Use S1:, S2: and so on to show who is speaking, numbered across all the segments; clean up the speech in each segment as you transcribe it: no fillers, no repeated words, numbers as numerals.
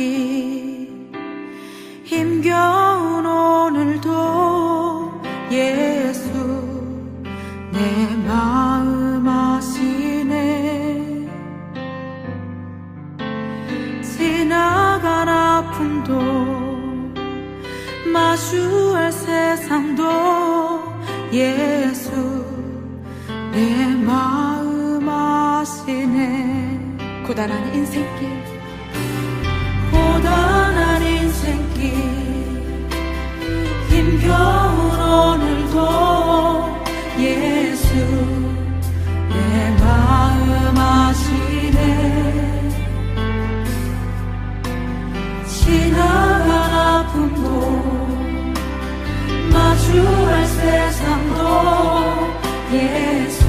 S1: 인생길 힘겨운 오늘도 예수 내 마음 아시네. 지나간 아픔도 마주할 세상도 예수 내 마음 아시네. 고단한 인생길 고단한 인생길 힘겨운 오늘도 예수 내 마음 아시네. 지나간 아픔도 마주할 세상도 예수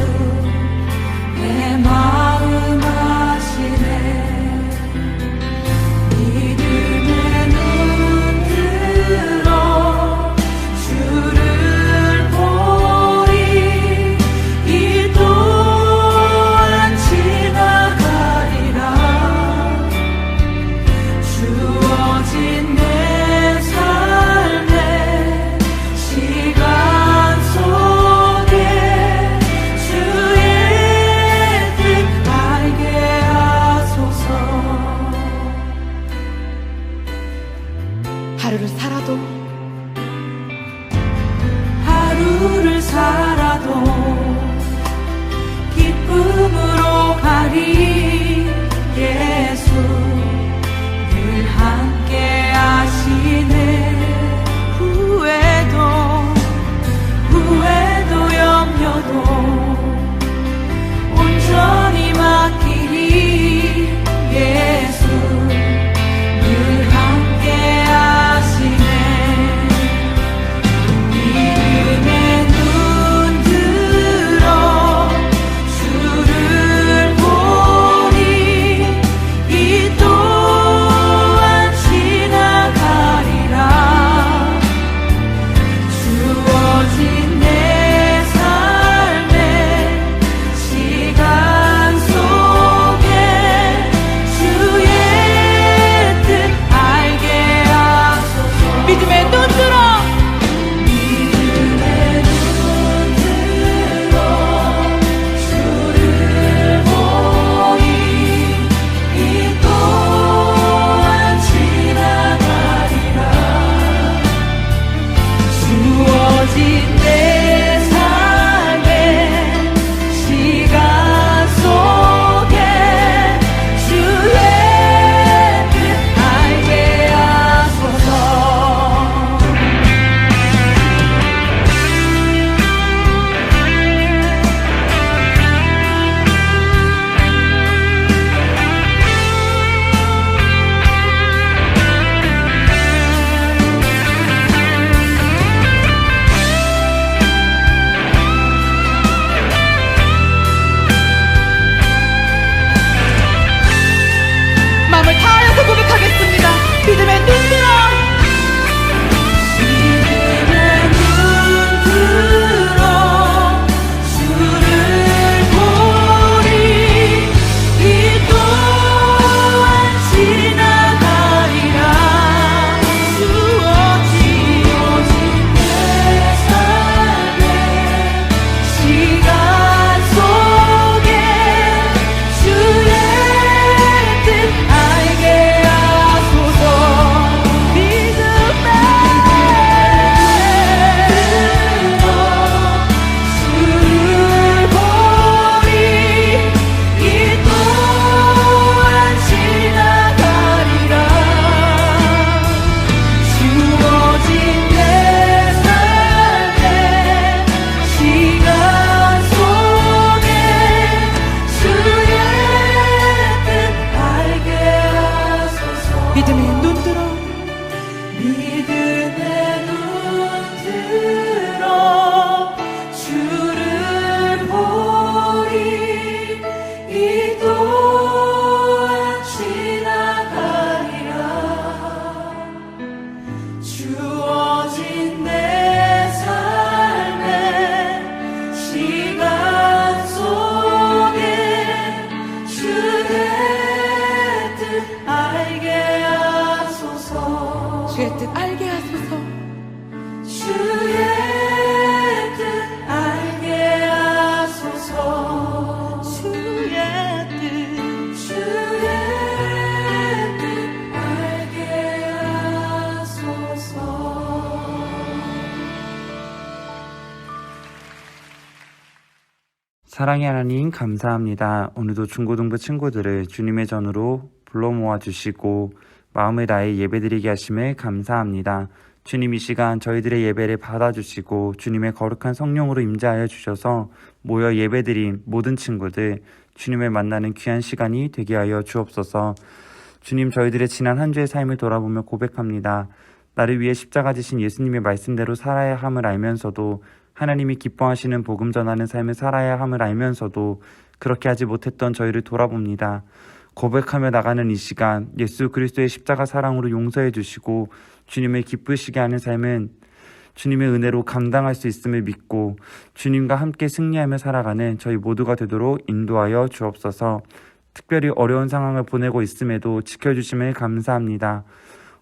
S1: 내 마음 아시네. 믿음의 눈 들어 주를 보리. 이 또한 지나가리라. 주어진 내 삶의 시간 속에 주의 뜻
S2: 사랑의 하나님 감사합니다. 오늘도 중고등부 친구들을 주님의 전으로 불러 모아주시고 마음을 다해 예배드리게 하심을 감사합니다. 주님 이 시간 저희들의 예배를 받아주시고 주님의 거룩한 성령으로 임재하여 주셔서 모여 예배드린 모든 친구들 주님을 만나는 귀한 시간이 되게 하여 주옵소서. 주님 저희들의 지난 한 주의 삶을 돌아보며 고백합니다. 나를 위해 십자가 지신 예수님의 말씀대로 살아야 함을 알면서도 하나님이 기뻐하시는 복음 전하는 삶을 살아야 함을 알면서도 그렇게 하지 못했던 저희를 돌아봅니다. 고백하며 나가는 이 시간 예수 그리스도의 십자가 사랑으로 용서해 주시고 주님을 기쁘시게 하는 삶은 주님의 은혜로 감당할 수 있음을 믿고 주님과 함께 승리하며 살아가는 저희 모두가 되도록 인도하여 주옵소서. 특별히 어려운 상황을 보내고 있음에도 지켜주심을 감사합니다.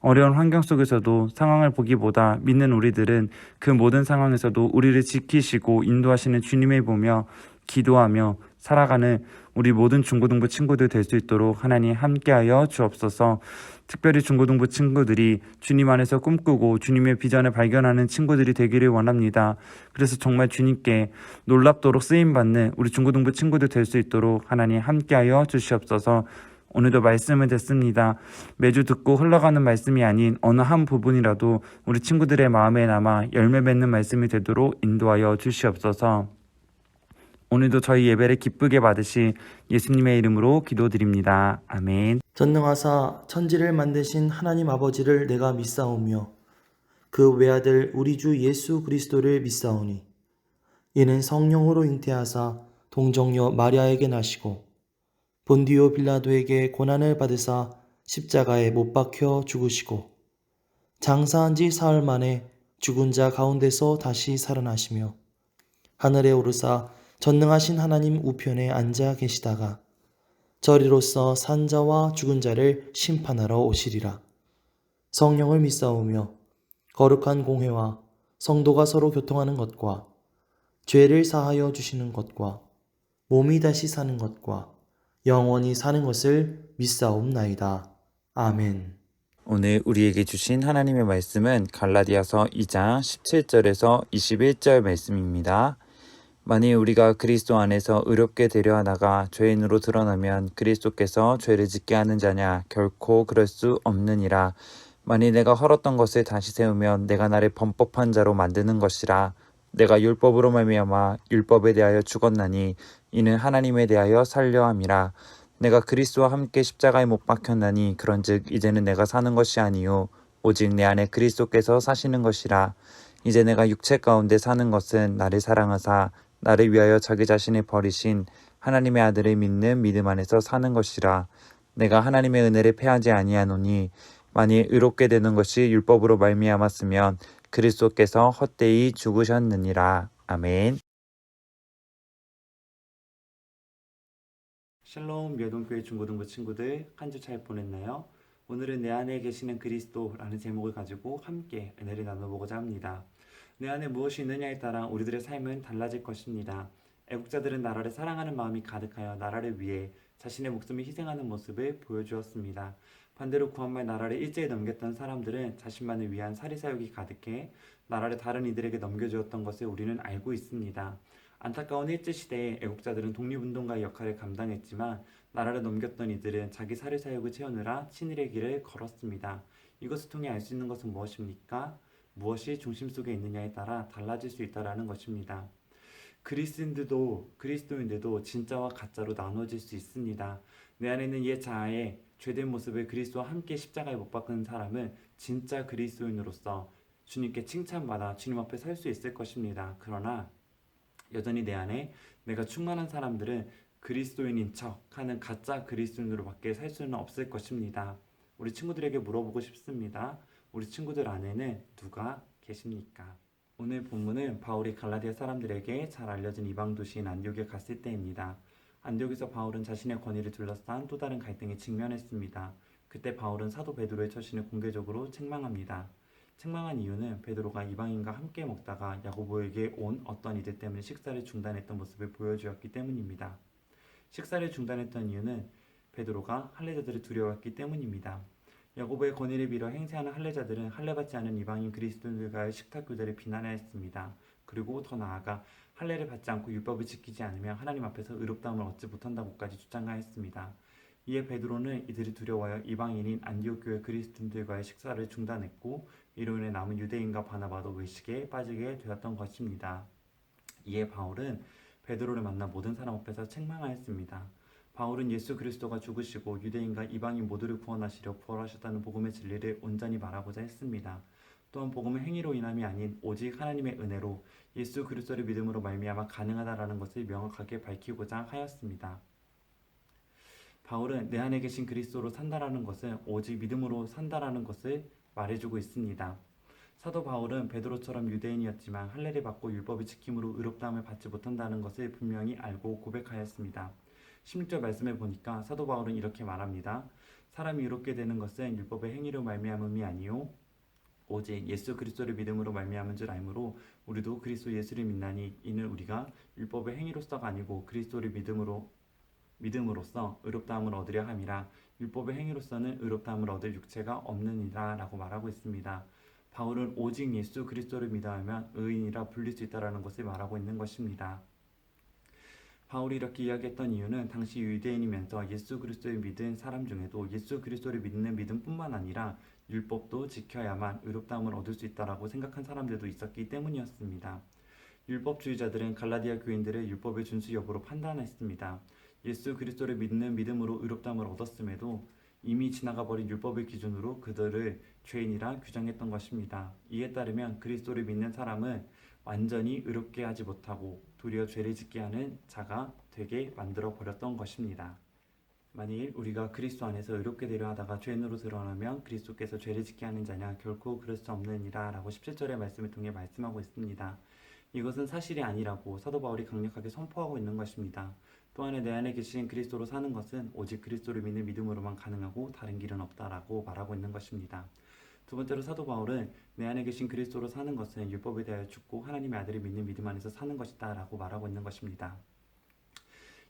S2: 어려운 환경 속에서도 상황을 보기보다 믿는 우리들은 그 모든 상황에서도 우리를 지키시고 인도하시는 주님을 보며 기도하며 살아가는 우리 모든 중고등부 친구들 될 수 있도록 하나님 함께하여 주옵소서. 특별히 중고등부 친구들이 주님 안에서 꿈꾸고 주님의 비전을 발견하는 친구들이 되기를 원합니다. 그래서 정말 주님께 놀랍도록 쓰임받는 우리 중고등부 친구들 될 수 있도록 하나님 함께하여 주시옵소서. 오늘도 말씀을 듣습니다. 매주 듣고 흘러가는 말씀이 아닌 어느 한 부분이라도 우리 친구들의 마음에 남아 열매 맺는 말씀이 되도록 인도하여 주시옵소서. 오늘도 저희 예배를 기쁘게 받으시 예수님의 이름으로 기도드립니다. 아멘.
S3: 전능하사 천지를 만드신 하나님 아버지를 내가 믿사오며 그 외아들 우리 주 예수 그리스도를 믿사오니 이는 성령으로 잉태하사 동정녀 마리아에게 나시고 본디오 빌라도에게 고난을 받으사 십자가에 못 박혀 죽으시고 장사한 지 사흘 만에 죽은 자 가운데서 다시 살아나시며 하늘에 오르사 전능하신 하나님 우편에 앉아 계시다가 저리로서 산 자와 죽은 자를 심판하러 오시리라. 성령을 믿사오며 거룩한 공회와 성도가 서로 교통하는 것과 죄를 사하여 주시는 것과 몸이 다시 사는 것과 영원히 사는 것을 믿사옵나이다. 아멘.
S2: 오늘 우리에게 주신 하나님의 말씀은 갈라디아서 2장 17절에서 21절 말씀입니다. 만일 우리가 그리스도 안에서 의롭게 되려 하다가 죄인으로 드러나면 그리스도께서 죄를 짓게 하는 자냐? 결코 그럴 수 없느니라. 만일 내가 헐었던 것을 다시 세우면 내가 나를 범법한 자로 만드는 것이라. 내가 율법으로 말미암아 율법에 대하여 죽었나니 이는 하나님에 대하여 살려 함이라. 내가 그리스도와 함께 십자가에 못 박혔나니 그런즉 이제는 내가 사는 것이 아니요 오직 내 안에 그리스도께서 사시는 것이라. 이제 내가 육체 가운데 사는 것은 나를 사랑하사 나를 위하여 자기 자신을 버리신 하나님의 아들을 믿는 믿음 안에서 사는 것이라. 내가 하나님의 은혜를 패하지 아니하노니 만일 의롭게 되는 것이 율법으로 말미암았으면 그리스도께서 헛되이 죽으셨느니라. 아멘. 샬롬 묘동교회 중고등부 친구들 한 주 잘 보냈나요? 오늘은 내 안에 계시는 그리스도라는 제목을 가지고 함께 은혜를 나눠보고자 합니다. 내 안에 무엇이 있느냐에 따라 우리들의 삶은 달라질 것입니다. 애국자들은 나라를 사랑하는 마음이 가득하여 나라를 위해 자신의 목숨을 희생하는 모습을 보여주었습니다. 반대로 구한말 나라를 일제히 넘겼던 사람들은 자신만을 위한 사리사욕이 가득해 나라를 다른 이들에게 넘겨주었던 것을 우리는 알고 있습니다. 안타까운 일제시대에 애국자들은 독립운동가의 역할을 감당했지만 나라를 넘겼던 이들은 자기 사리사욕을 채우느라 친일의 길을 걸었습니다. 이것을 통해 알 수 있는 것은 무엇입니까? 무엇이 중심 속에 있느냐에 따라 달라질 수 있다는 것입니다. 그리스도인들도 진짜와 가짜로 나눠질 수 있습니다. 내 안에 있는 옛 자아의 죄된 모습을 그리스도와 함께 십자가에 못 박은 사람은 진짜 그리스도인으로서 주님께 칭찬받아 주님 앞에 설 수 있을 것입니다. 그러나 여전히 내 안에 내가 충만한 사람들은 그리스도인인 척 하는 가짜 그리스도인으로밖에 살 수는 없을 것입니다. 우리 친구들에게 물어보고 싶습니다. 우리 친구들 안에는 누가 계십니까? 오늘 본문은 바울이 갈라디아 사람들에게 잘 알려진 이방 도시인 안디옥에 갔을 때입니다. 안디옥에서 바울은 자신의 권위를 둘러싼 또 다른 갈등에 직면했습니다. 그때 바울은 사도 베드로의 처신을 공개적으로 책망합니다. 책망한 이유는 베드로가 이방인과 함께 먹다가 야고보에게 온 어떤 이들 때문에 식사를 중단했던 모습을 보여주었기 때문입니다. 식사를 중단했던 이유는 베드로가 할례자들을 두려워했기 때문입니다. 야고보의 권위를 빌어 행세하는 할례자들은 할례받지 않은 이방인 그리스도인들과의 식탁 교제를 비난하였습니다. 그리고 더 나아가 할례를 받지 않고 율법을 지키지 않으면 하나님 앞에서 의롭다함을 얻지 못한다고까지 주장하였습니다. 이에 베드로는 이들이 두려워하여 이방인인 안디옥 교회 그리스도인들과의 식사를 중단했고 이로 인해 남은 유대인과 바나바도 의식에 빠지게 되었던 것입니다. 이에 바울은 베드로를 만나 모든 사람 앞에서 책망하였습니다. 바울은 예수 그리스도가 죽으시고 유대인과 이방인 모두를 구원하시려 부활하셨다는 복음의 진리를 온전히 말하고자 했습니다. 또한 복음은 행위로 인함이 아닌 오직 하나님의 은혜로 예수 그리스도를 믿음으로 말미암아 가능하다라는 것을 명확하게 밝히고자 하였습니다. 바울은 내 안에 계신 그리스도로 산다라는 것은 오직 믿음으로 산다라는 것을 말해주고 있습니다. 사도 바울은 베드로처럼 유대인이었지만 할례를 받고 율법을 지킴으로 의롭다함을 받지 못한다는 것을 분명히 알고 고백하였습니다. 16절 말씀을 보니까 사도 바울은 이렇게 말합니다. 사람이 의롭게 되는 것은 율법의 행위로 말미암음이 아니요 오직 예수 그리스도를 믿음으로 말미암은 줄 알므로 우리도 그리스도 예수를 믿나니 이는 우리가 율법의 행위로서가 아니고 그리스도를 믿음으로써 의롭다함을 얻으려 함이라. 율법의 행위로서는 의롭다함을 얻을 육체가 없느니라 라고 말하고 있습니다. 바울은 오직 예수 그리스도를 믿어야만 의인이라 불릴 수 있다는 것을 말하고 있는 것입니다. 바울이 이렇게 이야기했던 이유는 당시 유대인이면서 예수 그리스도를 믿은 사람 중에도 예수 그리스도를 믿는 믿음뿐만 아니라 율법도 지켜야만 의롭다함을 얻을 수 있다라고 생각한 사람들도 있었기 때문이었습니다. 율법주의자들은 갈라디아 교인들의 율법의 준수 여부로 판단했습니다. 예수 그리스도를 믿는 믿음으로 의롭다함을 얻었음에도 이미 지나가 버린 율법을 기준으로 그들을 죄인이라 규정했던 것입니다. 이에 따르면 그리스도를 믿는 사람은 완전히 의롭게 하지 못하고 도리어 죄를 짓게 하는 자가 되게 만들어 버렸던 것입니다. 만일 우리가 그리스도 안에서 의롭게 되려 하다가 죄인으로 드러나면 그리스도께서 죄를 짓게 하는 자냐 결코 그럴 수 없느니라 라고 17절의 말씀을 통해 말씀하고 있습니다. 이것은 사실이 아니라고 사도 바울이 강력하게 선포하고 있는 것입니다. 또한 내 안에 계신 그리스도로 사는 것은 오직 그리스도를 믿는 믿음으로만 가능하고 다른 길은 없다라고 말하고 있는 것입니다. 두 번째로 사도 바울은 내 안에 계신 그리스도로 사는 것은 율법에 대하여 죽고 하나님의 아들을 믿는 믿음 안에서 사는 것이다 라고 말하고 있는 것입니다.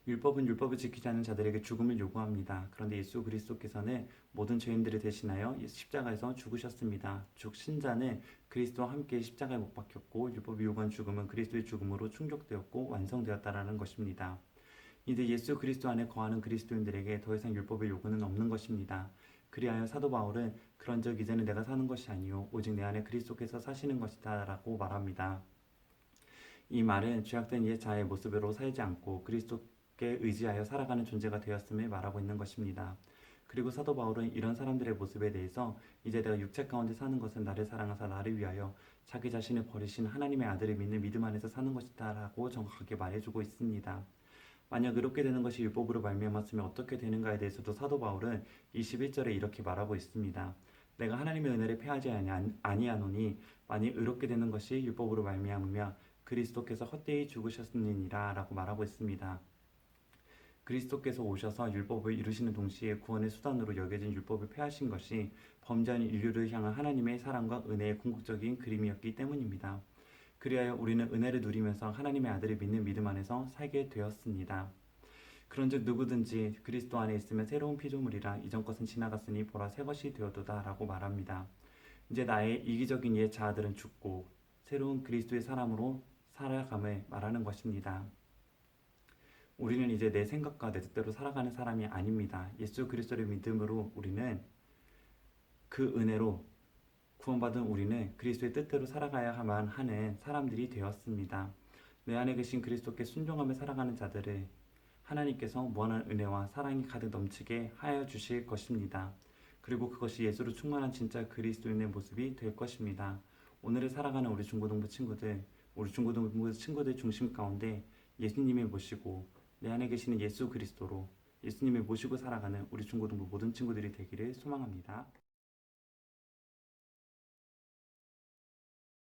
S2: 율법은 율법을 지키지 않는 자들에게 죽음을 요구합니다. 그런데 예수 그리스도께서는 모든 죄인들을 대신하여 십자가에서 죽으셨습니다. 즉 신자는 그리스도와 함께 십자가에 못 박혔고 율법이 요구한 죽음은 그리스도의 죽음으로 충족되었고 완성되었다라는 것입니다. 이제 예수 그리스도 안에 거하는 그리스도인들에게 더 이상 율법의 요구는 없는 것입니다. 그리하여 사도 바울은 그런즉 이제는 내가 사는 것이 아니요 오직 내 안에 그리스도께서 사시는 것이다 라고 말합니다. 이 말은 죄악된 옛 자의 모습으로 살지 않고 그리스도께 의지하여 살아가는 존재가 되었음을 말하고 있는 것입니다. 그리고 사도 바울은 이런 사람들의 모습에 대해서 이제 내가 육체 가운데 사는 것은 나를 사랑하사 나를 위하여 자기 자신을 버리신 하나님의 아들을 믿는 믿음 안에서 사는 것이다 라고 정확하게 말해주고 있습니다. 만약 의롭게 되는 것이 율법으로 말미암았으면 어떻게 되는가에 대해서도 사도 바울은 21절에 이렇게 말하고 있습니다. 내가 하나님의 은혜를 패하지 아니하노니 만일 의롭게 되는 것이 율법으로 말미암으며 그리스도께서 헛되이 죽으셨으니라 라고 말하고 있습니다. 그리스도께서 오셔서 율법을 이루시는 동시에 구원의 수단으로 여겨진 율법을 폐하신 것이 범죄한 인류를 향한 하나님의 사랑과 은혜의 궁극적인 그림이었기 때문입니다. 그리하여 우리는 은혜를 누리면서 하나님의 아들을 믿는 믿음 안에서 살게 되었습니다. 그런즉 누구든지 그리스도 안에 있으면 새로운 피조물이라 이전 것은 지나갔으니 보라 새 것이 되었도다 라고 말합니다. 이제 나의 이기적인 옛 자아들은 죽고 새로운 그리스도의 사람으로 살아감을 말하는 것입니다. 우리는 이제 내 생각과 내 뜻대로 살아가는 사람이 아닙니다. 예수 그리스도를 믿음으로 우리는 그 은혜로 구원받은 우리는 그리스도의 뜻대로 살아가야만 하는 사람들이 되었습니다. 내 안에 계신 그리스도께 순종하며 살아가는 자들을 하나님께서 무한한 은혜와 사랑이 가득 넘치게 하여 주실 것입니다. 그리고 그것이 예수로 충만한 진짜 그리스도인의 모습이 될 것입니다. 오늘을 살아가는 우리 중고등부 친구들, 중심 가운데 예수님을 모시고 내 안에 계시는 예수 그리스도로 예수님을 모시고 살아가는 우리 중고등부 모든 친구들이 되기를 소망합니다.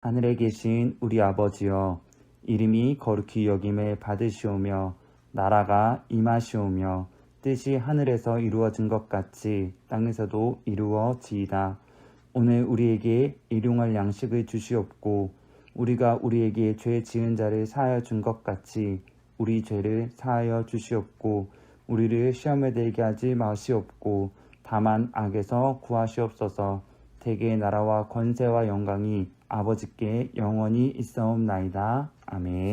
S4: 하늘에 계신 우리 아버지여, 이름이 거룩히 여김을 받으시오며 나라가 임하시오며 뜻이 하늘에서 이루어진 것 같이 땅에서도 이루어지이다. 오늘 우리에게 일용할 양식을 주시옵고 우리가 우리에게 죄 지은 자를 사하여 준 것 같이 우리 죄를 사하여 주시옵고 우리를 시험에 들게 하지 마시옵고 다만 악에서 구하시옵소서. 대개의 나라와 권세와 영광이 아버지께 영원히 있사옵나이다. 아멘.